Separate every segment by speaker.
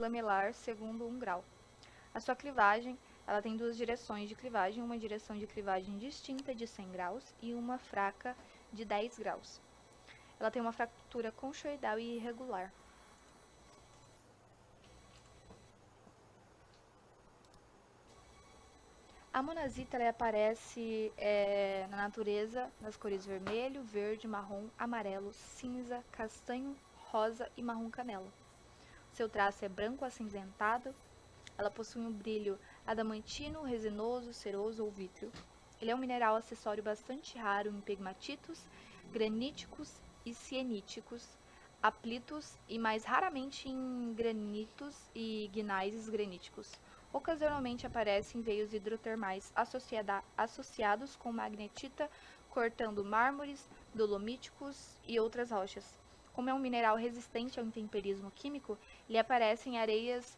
Speaker 1: lamelar segundo 1 grau. A sua clivagem, ela tem duas direções de clivagem, uma direção de clivagem distinta de 100 graus e uma fraca de 10 graus. Ela tem uma fratura conchoidal e irregular. A monazita ela aparece na natureza nas cores vermelho, verde, marrom, amarelo, cinza, castanho, rosa e marrom canela. Seu traço é branco acinzentado. Ela possui um brilho adamantino, resinoso, ceroso ou vítreo. Ele é um mineral acessório bastante raro em pegmatitos, graníticos e sieníticos, aplitos e mais raramente em granitos e gneisses graníticos. Ocasionalmente aparece em veios hidrotermais associados com magnetita, cortando mármores, dolomíticos e outras rochas. Como é um mineral resistente ao intemperismo químico, ele aparece em areias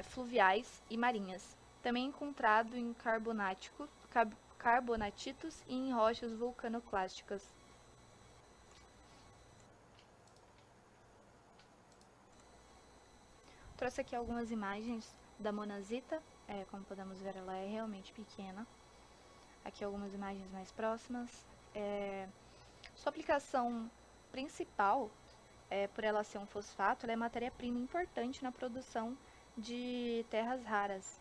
Speaker 1: fluviais e marinhas. Também é encontrado em carbonatitos e em rochas vulcanoclásticas. Trouxe aqui algumas imagens da monazita. Como podemos ver, ela é realmente pequena. Aqui algumas imagens mais próximas. Sua aplicação principal, por ela ser um fosfato, ela é matéria-prima importante na produção de terras raras.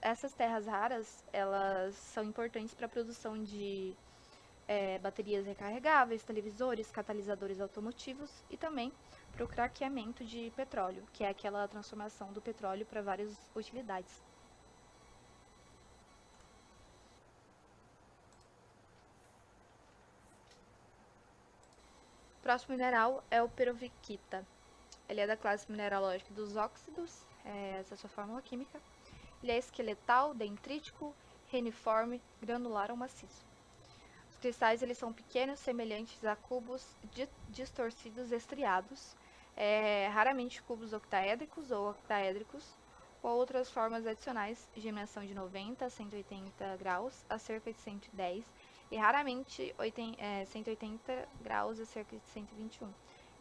Speaker 1: Essas terras raras, elas são importantes para a produção de baterias recarregáveis, televisores, catalisadores automotivos e também para o craqueamento de petróleo, que é aquela transformação do petróleo para várias utilidades. O próximo mineral é o perovskita. Ele é da classe mineralógica dos óxidos, essa é a sua fórmula química. Ele é esqueletal, dendrítico, reniforme, granular ou maciço. Os cristais eles são pequenos, semelhantes a cubos distorcidos estriados, raramente cubos octaédricos ou octaédricos, ou outras formas adicionais, geminação de 90 a 180 graus a cerca de 110 e raramente 180 graus a cerca de 121.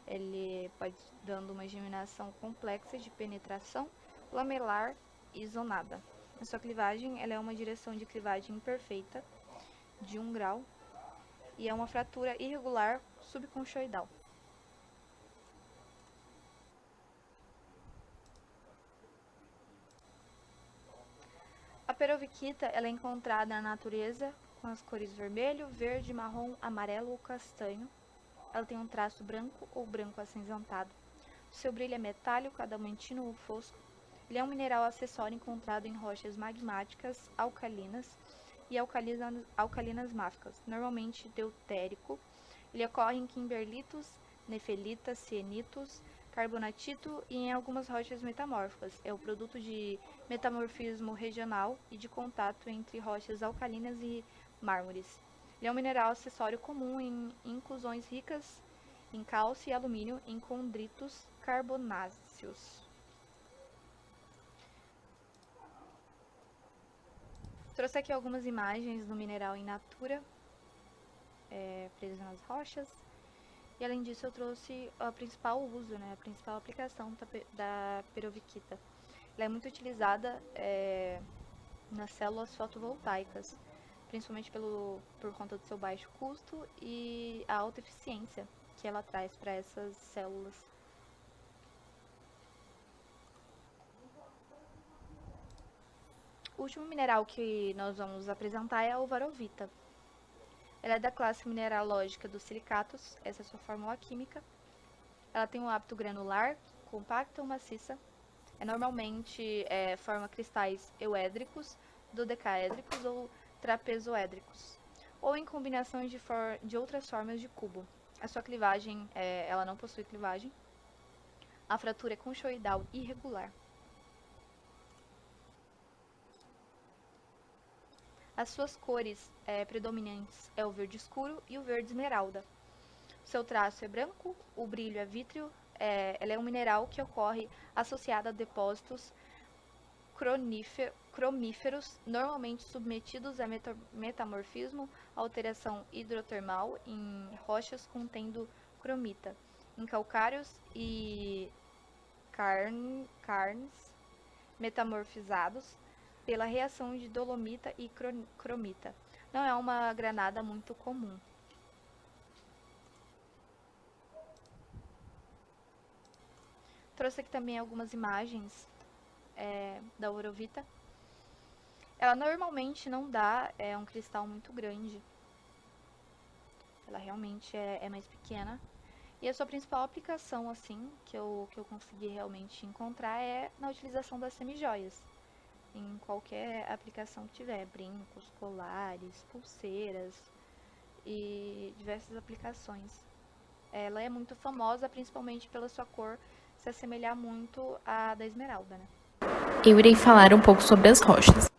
Speaker 1: Ele pode dando uma geminação complexa de penetração lamelar e zonada. A sua clivagem ela é uma direção de clivagem imperfeita de 1 grau e é uma fratura irregular subconchoidal. A perovskita ela é encontrada na natureza com as cores vermelho, verde, marrom, amarelo ou castanho. Ela tem um traço branco ou branco acinzentado. Seu brilho é metálico, adamantino ou fosco. Ele é um mineral acessório encontrado em rochas magmáticas alcalinas e alcalinas máficas, normalmente deutérico. Ele ocorre em kimberlitos, nefelitas, sienitos, carbonatito e em algumas rochas metamórficas. É o produto de metamorfismo regional e de contato entre rochas alcalinas e mármores. Ele é um mineral acessório comum em inclusões ricas em cálcio e alumínio em condritos carbonáceos. Trouxe aqui algumas imagens do mineral in natura, preso nas rochas. E além disso eu trouxe o principal uso, a principal aplicação da perovskita. Ela é muito utilizada nas células fotovoltaicas, principalmente por conta do seu baixo custo e a alta eficiência que ela traz para essas células. O último mineral que nós vamos apresentar é a uvarovita. Ela é da classe mineralógica dos silicatos, essa é a sua fórmula química. Ela tem um hábito granular, compacta ou maciça. Normalmente forma cristais euédricos, dodecaédricos ou trapezoédricos, ou em combinações de outras formas de cubo. A sua clivagem, ela não possui clivagem. A fratura é conchoidal irregular. As suas cores predominantes é o verde escuro e o verde esmeralda. Seu traço é branco, o brilho é vítreo. Ela é um mineral que ocorre associado a depósitos cromíferos, normalmente submetidos a metamorfismo, alteração hidrotermal em rochas contendo cromita, em calcários e carnes metamorfizados pela reação de dolomita e cromita. Não é uma granada muito comum. Trouxe aqui também algumas imagens da Orovita. Ela normalmente não dá um cristal muito grande. Ela realmente é mais pequena. E a sua principal aplicação, assim, que eu consegui realmente encontrar é na utilização das semijoias. Em qualquer aplicação que tiver, brincos, colares, pulseiras e diversas aplicações. Ela é muito famosa, principalmente pela sua cor se assemelhar muito à da esmeralda, né?
Speaker 2: Eu irei falar um pouco sobre as rochas.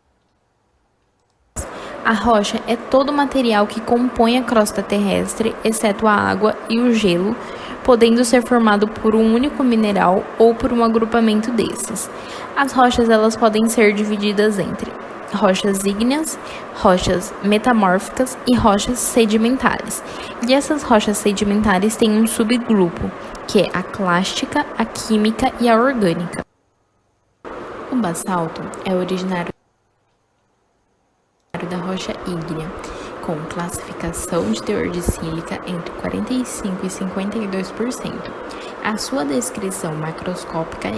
Speaker 2: A rocha é todo o material que compõe a crosta terrestre, exceto a água e o gelo, podendo ser formado por um único mineral ou por um agrupamento desses. As rochas elas podem ser divididas entre rochas ígneas, rochas metamórficas e rochas sedimentares. E essas rochas sedimentares têm um subgrupo, que é a clástica, a química e a orgânica. O basalto é originário da rocha ígnea, com classificação de teor de sílica entre 45% e 52%. A sua descrição macroscópica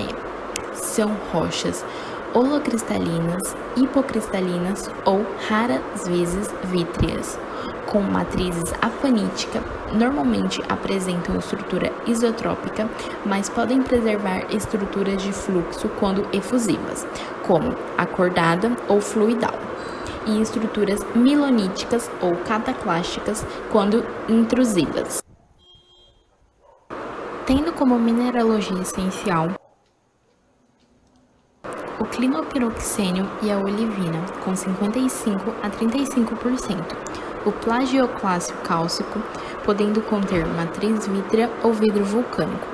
Speaker 2: são rochas holocristalinas, hipocristalinas ou raras vezes vítreas, com matrizes afanítica, normalmente apresentam estrutura isotrópica, mas podem preservar estruturas de fluxo quando efusivas, como acordada ou fluidal, e estruturas miloníticas ou cataclásticas quando intrusivas. Tendo como mineralogia essencial o clinopiroxênio e a olivina, com 55% a 35%, o plagioclássio cálcico, podendo conter matriz vítrea ou vidro vulcânico.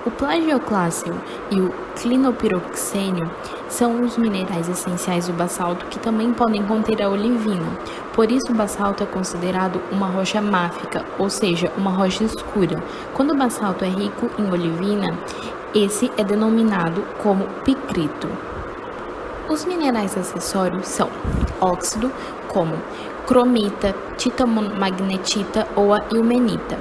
Speaker 2: O plagioclássio e o clinopiroxênio são os minerais essenciais do basalto que também podem conter a olivina. Por isso, o basalto é considerado uma rocha máfica, ou seja, uma rocha escura. Quando o basalto é rico em olivina, esse é denominado como picrito. Os minerais acessórios são óxido, como cromita, titanomagnetita ou a ilmenita.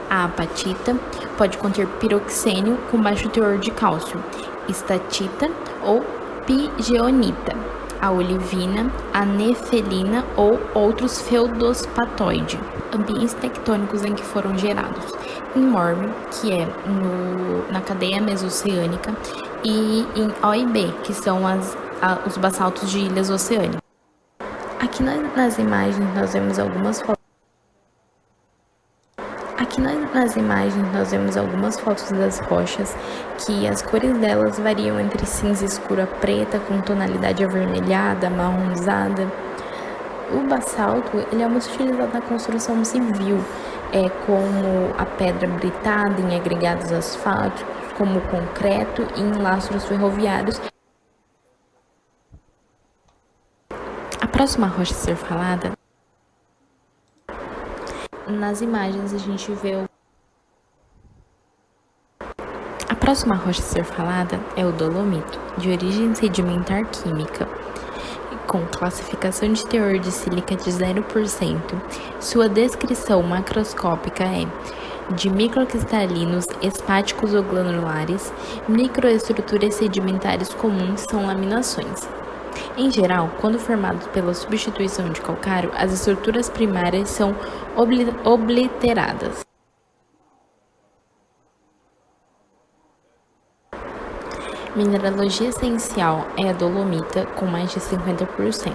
Speaker 2: A apatita pode conter piroxênio com baixo teor de cálcio, estatita ou pigeonita, a olivina, a nefelina ou outros feldospatóide. Ambientes tectônicos em que foram gerados em Morme, que é na cadeia mesoceânica, e em OIB, que são os basaltos de ilhas oceânicas. Aqui nas imagens nós vemos algumas fotos das rochas, que as cores delas variam entre cinza escura preta com tonalidade avermelhada, marronzada. O basalto ele é muito utilizado na construção civil, como a pedra britada em agregados asfálticos, como o concreto e em lastros ferroviários. A próxima rocha a ser falada, nas imagens a gente vê A próxima rocha a ser falada é o dolomito, de origem sedimentar química, com classificação de teor de sílica de 0%. Sua descrição macroscópica é de microcristalinos espáticos ou granulares. Microestruturas sedimentares comuns são laminações. Em geral, quando formados pela substituição de calcário, as estruturas primárias são obliteradas. Mineralogia essencial é a dolomita, com mais de 50%.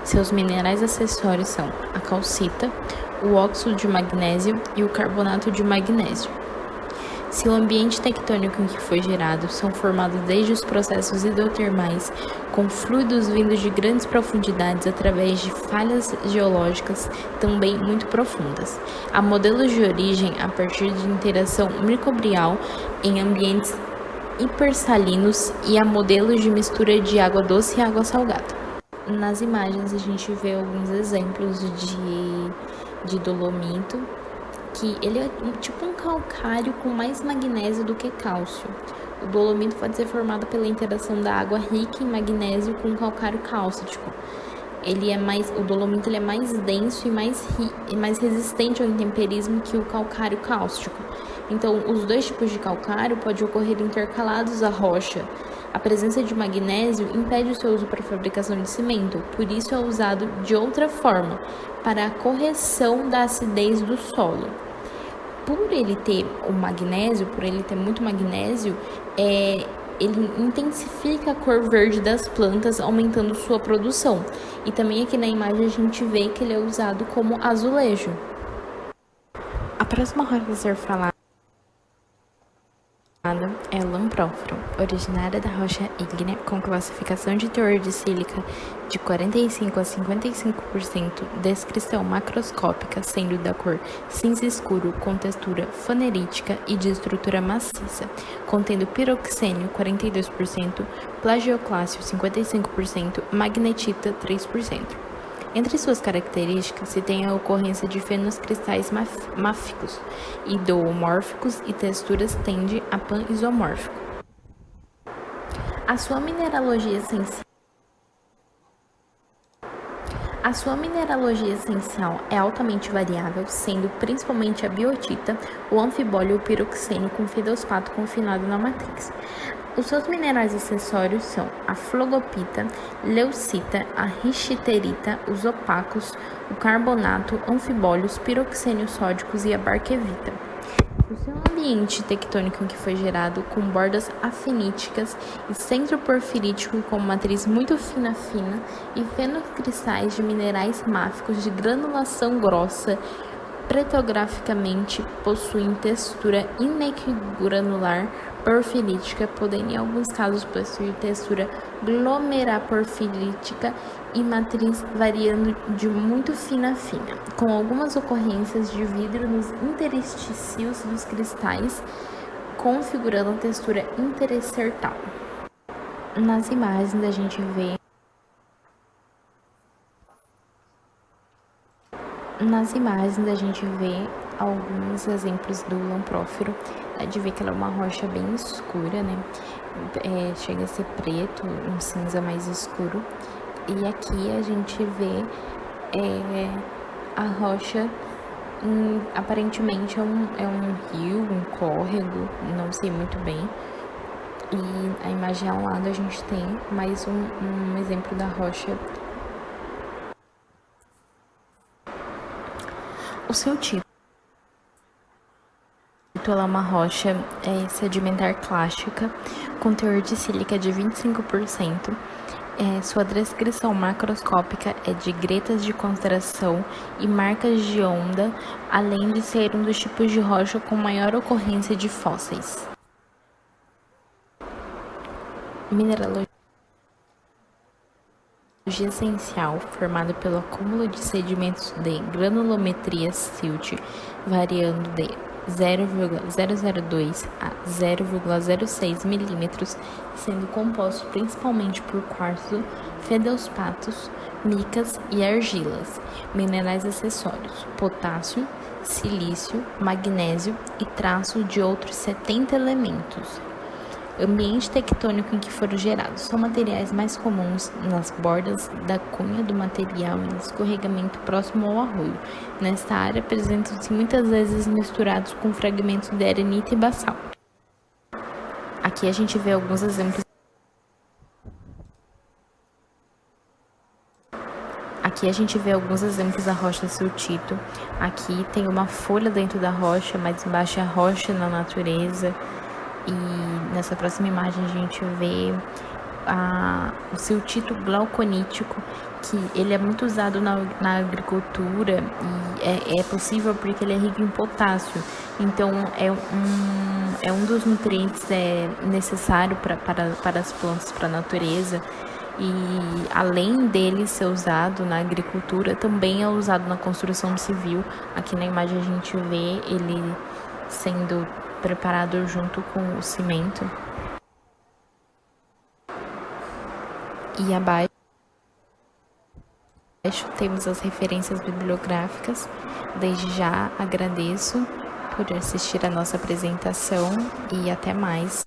Speaker 2: Seus minerais acessórios são a calcita, o óxido de magnésio e o carbonato de magnésio. Se o ambiente tectônico em que foi gerado são formados desde os processos hidrotermais, com fluidos vindos de grandes profundidades através de falhas geológicas também muito profundas, há modelos de origem a partir de interação microbial em ambientes hipersalinos e há modelos de mistura de água doce e água salgada. Nas imagens a gente vê alguns exemplos de dolomito, que ele é tipo um calcário com mais magnésio do que cálcio. O dolomito pode ser formado pela interação da água rica em magnésio com o calcário cálcico. O dolomito ele é mais denso e mais resistente ao intemperismo que o calcário cáustico. Então, os dois tipos de calcário podem ocorrer intercalados à rocha. A presença de magnésio impede o seu uso para a fabricação de cimento, por isso é usado de outra forma, para a correção da acidez do solo. Por ele ter muito magnésio, ele intensifica a cor verde das plantas, aumentando sua produção. E também aqui na imagem a gente vê que ele é usado como azulejo. A próxima rocha a ser falada é o lamprófilo, originária da rocha ígnea, com classificação de teor de sílica de 45 a 55%, descrição macroscópica, sendo da cor cinza escuro, com textura fanerítica e de estrutura maciça, contendo piroxênio 42%, plagioclássio 55%, magnetita 3%. Entre suas características se tem a ocorrência de fênix cristais máficos, idoomórficos e texturas tende a pan-isomórfico. A sua mineralogia essencial é altamente variável, sendo principalmente a biotita, o anfibólio e o piroxênio com feldespato confinado na matriz. Os seus minerais acessórios são a flogopita, leucita, a richterita, os opacos, o carbonato, anfibólios, piroxênios sódicos e a barquevita. O seu ambiente tectônico em que foi gerado, com bordas afiníticas e centro porfirítico com matriz muito fina e fenocristais de minerais máficos de granulação grossa, pretograficamente possuem textura inequigranular porfirítica, podendo em alguns casos possuir textura glomeraporfirítica e matriz variando de muito fina, com algumas ocorrências de vidro nos interstícios dos cristais, configurando a textura intersertal. Nas imagens a gente vê alguns exemplos do lamprófilo. Dá de ver que ela é uma rocha bem escura, né? Chega a ser preto, um cinza mais escuro. E aqui a gente vê a rocha, aparentemente é um rio, um córrego, não sei muito bem. E a imagem ao lado a gente tem mais um exemplo da rocha. O seu tipo. Ela é uma rocha sedimentar clástica, com teor de sílica de 25%. Sua descrição macroscópica é de gretas de contração e marcas de onda, além de ser um dos tipos de rocha com maior ocorrência de fósseis. Mineralogia essencial, formada pelo acúmulo de sedimentos de granulometria silt, variando de 0,002 a 0,06 milímetros, sendo composto principalmente por quartzo, feldespatos, micas e argilas. Minerais acessórios: potássio, silício, magnésio e traço de outros 70 elementos. Ambiente tectônico em que foram gerados são materiais mais comuns nas bordas da cunha do material em escorregamento próximo ao arroio. Nesta área apresentam-se muitas vezes misturados com fragmentos de arenita e basalto. Aqui a gente vê alguns exemplos. Da rocha siltito. Aqui tem uma folha dentro da rocha, mais embaixo é a rocha na natureza. E nessa próxima imagem a gente vê o siltito glauconítico, que ele é muito usado na agricultura e é possível porque ele é rico em potássio. Então é um dos nutrientes necessário para as plantas, para a natureza. E além dele ser usado na agricultura, também é usado na construção civil. Aqui na imagem a gente vê ele sendo preparado junto com o cimento. E abaixo temos as referências bibliográficas. Desde já agradeço por assistir a nossa apresentação e até mais.